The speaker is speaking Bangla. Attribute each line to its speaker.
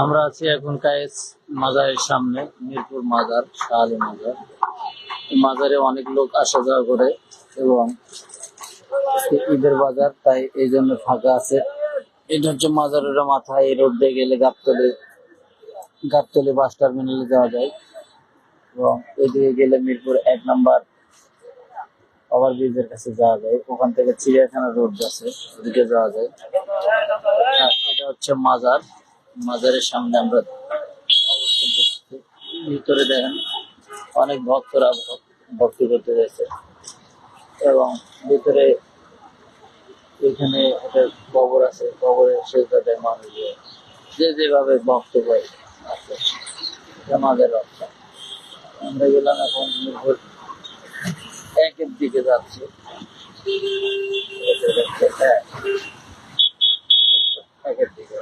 Speaker 1: আমরা আছি এখন কায়েস মাজারের সামনে, মিরপুর মাজার, শাহ আলী মাজার। মাজারে অনেক লোক আসা যাওয়া করে এবং ঈদের বাজার, তাই এই জন্য ফাঁকা আছে। এটা হচ্ছে মাজারের মাথায়, এই রোড দিয়ে গেলে গাবতলী বাস টার্মিনালে যাওয়া যায় এবং এদিকে গেলে মিরপুর 1 নম্বর ওভারব্রিজের কাছে যাওয়া যায়। ওখান থেকে চিড়িয়াখানা রোড আছে, ওদিকে যাওয়া যায়। আর এটা হচ্ছে মাজার, মাজারের সামনে আমরা অবস্থান করছি। ভিতরে দেখেন অনেক ভক্তরা ভক্তি করতে যাচ্ছে এবং ভিতরে এখানে একটা কবর আছে, কবরের সেজদা দেয় মানুষ, যে যেভাবে ভক্ত করে আছে। এটা মাজার রাস্তা। আমরা গেলাম এখন মিরপুর 1-এর দিকে যাচ্ছি। এটা হচ্ছে 1-এর দিকে।